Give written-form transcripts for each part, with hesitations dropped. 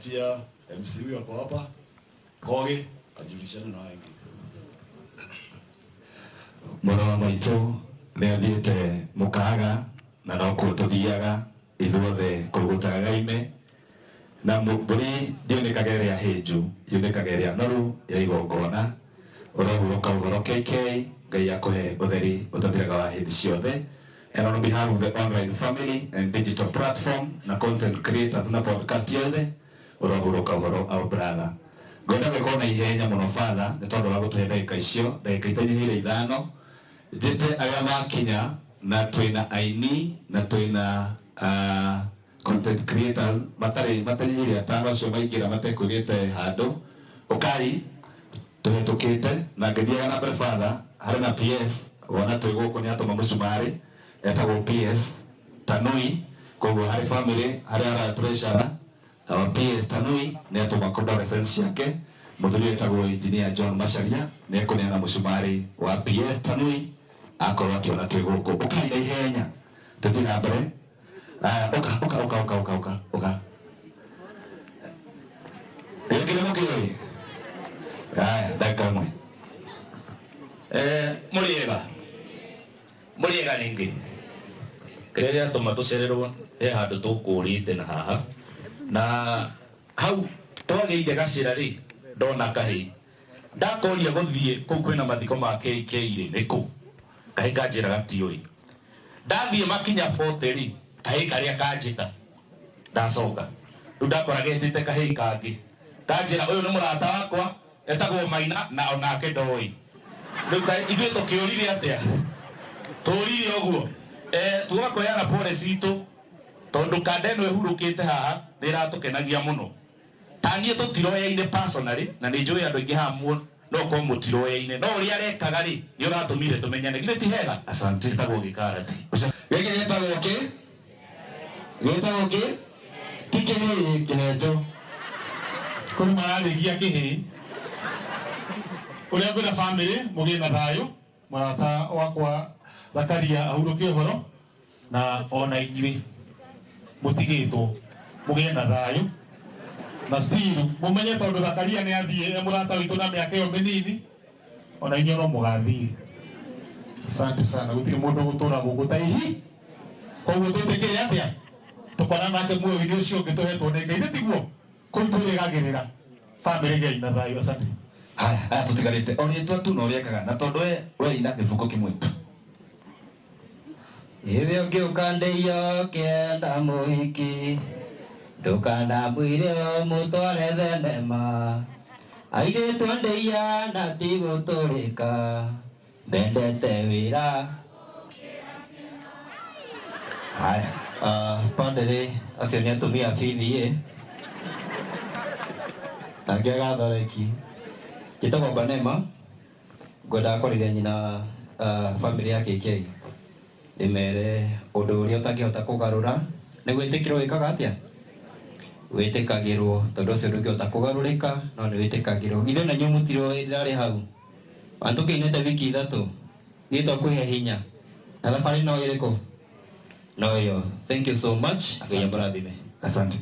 tafutia MC huyu hapo hapa. Koge ajulishane na wengi. Mwana maitu ni athiete mukaga na no kututhiaga ithuothe kurugutaga ime na mburi ndionekageria hinju yonekageria noru ya igongona urohuruka uhoro KK ngai akuhe utheri utathiraga wa hindi ciothe. And on behalf of the online family and digital platform na content creators na podcast yothe urohuruka uhoro our brother gwenda gwikona ihenya muno father ni tondu wa gutuhe ndagika icio ndagika itanyihire ithano jete aya makinya na twina aini na twina content creators matanyihire atano cio maingira matekwigite handu ukai tuhetukite na ngithia na mbere father hari na PS wona twiguku ni atoma mucumari etagwo PS Tanui koguo hari family hari ara treasurer our PS Tanui ni atoma condolences yake muthuri etagwo engineer John Macharia ni ekuneana mucumari wa PS Tanui akorwo akiona twiguku ukai na ihenya tuthi na mbere oka yekile mukiri dakika mwe muriega ningi kiria atuma tucererwo handu tukurite na haha na hau twageire gacira ri ndona kahi ndakoria guthie kuu kwina mathiko ma KK ri niku kahi kanjira gatioi ndathie makinya 40 ri kahi karia kanjita ndacoka ndu ndakora getite kahi kangi kanjira uyu ni murata wakwa etagwo Maina na onake ndoi riu ithuĩ tukiurire atia turire uguo tugakoyana policy itu tondu kandeno ehurukite haha niratukenagia muno tanie tutiroyeine personally na ni njui andu ingi hamwe no ko mutiroyeine no uri arekaga ri ni uratumire tumenyane gire ti hega asante tagwo gikarati gege getagwo ki tikiri kinejo kuri mararigia kihi uria ngwira family mugina thayo marata wakwa Zakaria ahuruke horo na ona inyui mutigitwo mugina thayo na still mumenye tondu Zakaria ni athie murata witu na miaka iyo minini ona inyui no mugathie. Asante sana gutiri mundu gutura guguta ihi koguo tutikire atia tukwana nake muoyo ni ucio ngituhetwo ni Ngai tiguo kuituregagirira family ngai na thayo. Asante. Haya tutigarite onetwa tu no riekaga na tondu we ina kifuko kimwe tu iwe ukiukandeio kienda muhiki ndukana mwire mutware thenema airitu ndeia na tiguturika mbendete wira. haya pandere acio ni atumia bithi nangia gathoreki kitagwo Banema ngwenda kwarĩria nyina family ya KK imere undu uria utangihota kugarura ni gwitikirwo wikaga atia witikagirwo tondu ucio ndungihota kugarurika no ni witikagirwo githe na nyumutiro irari hau antu kinete wiki 3 gitwa kuhe hinya na thabari no iriko no yo. Thank you so much. Asante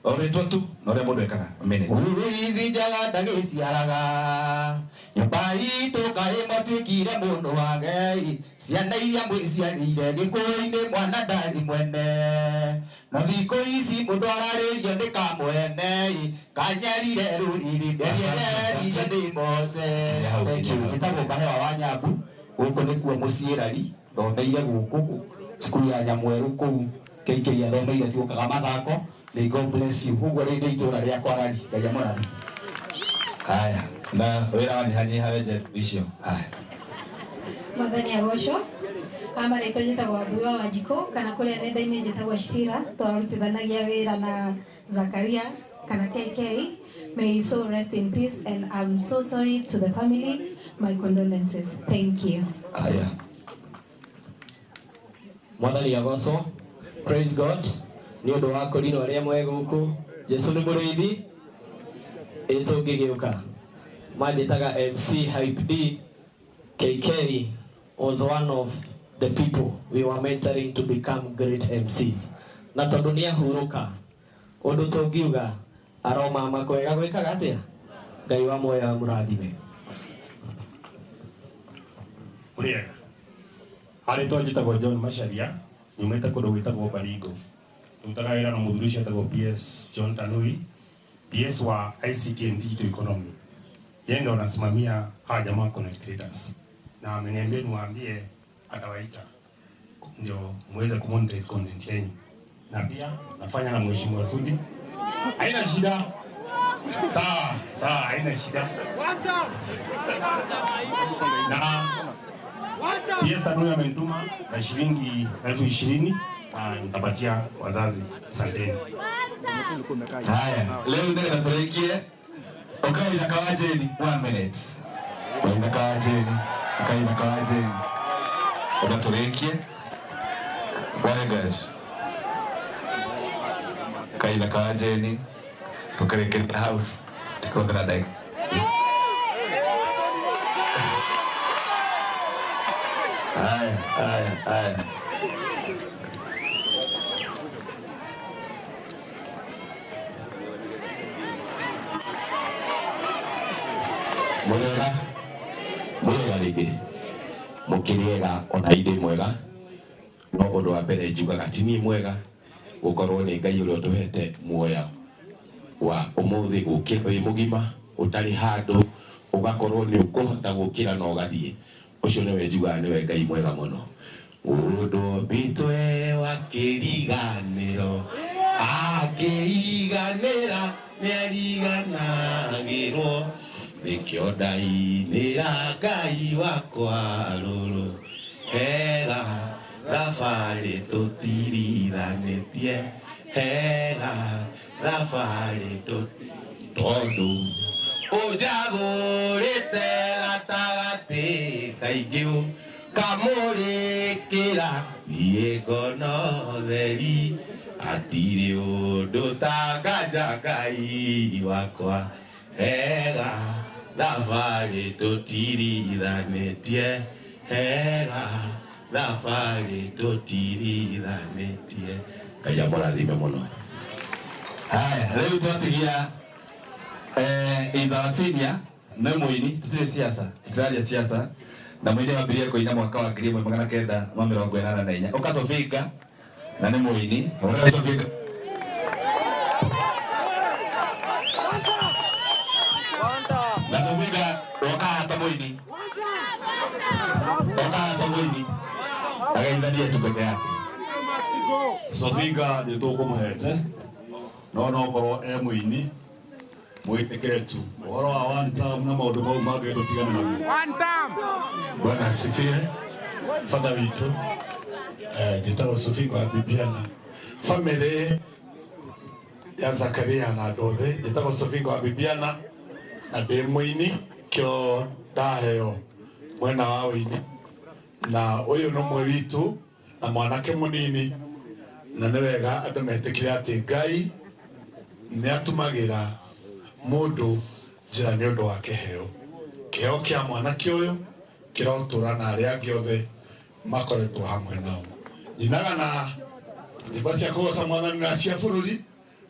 oretwa tu no ria mundu ekaga minute uithi jaga ndagiciaraga nyumba itu kai matwikire mundu wa Ngai ciana iria mwiciarire gikuini mwana ndari mwene na thiko ici mundu araririo ni kamwene kanyarire ruriri nderire ni Mose. Thank you. Kitagwo Kahewa wa Nyambu guku nikuo muciirari thomeire guku cukuru ya Nyamweru kuu KK athomeire tuokaga mathako. May God bless you. Hugo rende itura ria kwarari ngai amurari. haya na wira wani hani haweje icio haya Mwathani agocwo ama rĩtwa njĩtagwo Wambui wa Wanjikũ kana kũrĩa nenda-inĩ njĩtagwo Shifira twarutithanagia wĩra na Zakaria kana KK. May you so rest in peace and I'm so sorry to the family. My condolences. Thank you. haya Mwathani agocwo. Praise God. Ni undu wa kurino aria mwega guku Jesu ni muriithi itungigiuka majitaga MC Hype D. KK was one of the people we were mentoring to become great MCs na tondu ni ahuruka undu tungiuga aroma makwega gwikaga atia Ngai wa moya murathime Muriega ari twajitagwo John Macharia nyumite kundu gwitagwo Baringo tutaga wira na muthuri ucio etagwo PS John Tanui PS wa ICT and Digital Economy yeye ndo anasimamia hawa jamaa Connect Creators na ameniambia niwaambie atawaita ndio muweze kumonetize content yenu na pia nafanya na mheshimiwa Sudi haina shida sawa haina shida na PS Tanui amenituma na shilingi 20,000 na nitapatia wazazi. Asanteni. Haya, leo ndio turekie. Okay, na kawajeni 1 minute. Kwa kawajeni. Okay, na kawajeni. Turekie. Very good. Okay, na kawajeni. Tukareke hau. Tukodra dai. Haya. Mwega rĩngĩ mũkĩrĩega ona inde mwega no ũndũ wa mbere njugaga ti niĩ mwega gũkorwo nĩ Ngai ũrĩa ũtũhete muoya wa ũmũthĩ gũkĩra wĩ mũgima ũtarĩ handũ ũgakorwo nĩ ũkũhota gũkĩra na ũgathiĩ ũcio nĩwe njugaga nĩwe Ngai mwega mũno ũndũ mbitwe wa kĩriganĩro akĩiganĩra nĩariganagĩrwo nikio ndainĩra Ngai wakwa rũrũ hega thabarĩ tũtirithanĩtie hega thabarĩ tondũ ũnjagũrĩte gatagatĩ kaingĩ kamũrĩkĩra thiĩ ngona ũtheri hatirĩ ũndũ tanganja Ngai wakwa hega thabarĩ tũtirithanĩtie hega thabarĩ tũtirithanĩtie Ngai amũrathime mũno. Haya, leo tunatigia Izawasinia na muini tutire siasa, itiraria siasa na muini wambirie kuina mwaka wa 1984 ukasofika na ni muini ukasofika nasofika wakata muini agaitharia tu peke yake Sofika nĩ tũkũmũhete no korwo muini mwĩtĩkĩretu ũhoro wa one time na maũndũ mau mangĩ tũtigane naguo. Bwana asifiwe. Father witũ njĩtagwo Sofika wa Bibiana family ya Zakaria na andũ othe njĩtagwo Sofika wa Bibiana na ndĩ mũini kĩo ndaheo mwena wa ũini na ũyũ nĩ ũmwe witũ na mwanake mũnini na nĩ wega andũ metĩkĩre atĩ Ngai nĩ atumagĩra mũndũ njĩra nĩ ũndũ wa kĩheo kĩheo kĩa mwanake ũyũ kĩrotũra na arĩa angĩ othe makoretwo hamwe nao nyinaga na nyĩmbo cia kũgoca Mwathani na cia bũrũri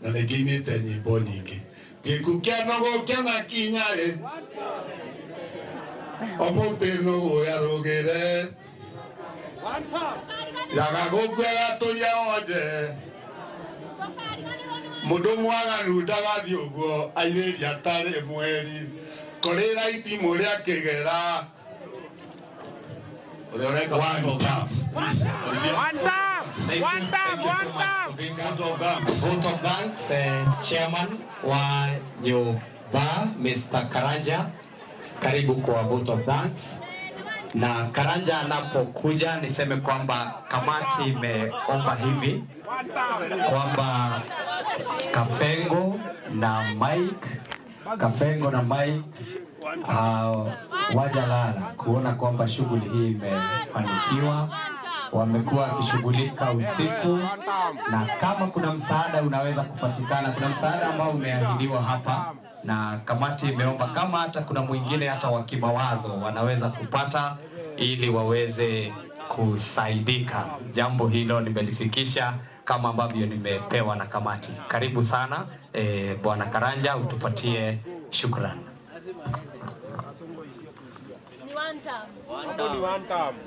na nĩ ngĩinĩte nyĩmbo nyingĩ gĩkuũ kĩa nũgũ kĩana kinya-ĩ omũtĩ nũgũ yarũgĩre yaga gũkwĩra tũria wonje mũndũ mwaganu ndagathiĩ ũguo airĩria atarĩ mweri kũrĩra itimũ rĩa kĩgera Vote of thanks, chairman wa nyumba Mr. Karanja, karibu kwa vote of thanks. Na Karanja anapokuja niseme kwamba kamati imeomba hivi kwamba Kafengo na Mike wajalala kuona kwamba shughuli hii imefanikiwa. Wamekuwa wakishughulika usiku, na kama kuna msaada unaweza kupatikana, kuna msaada ambao umeahidiwa hapa, na kamati imeomba kama hata kuna mwingine hata wa kimawazo wanaweza kupata ili waweze kusaidika. Jambo hilo nimelifikisha kama ambavyo nimepewa na kamati. Karibu sana Bwana Karanja, utupatie shukrani. Ni one time.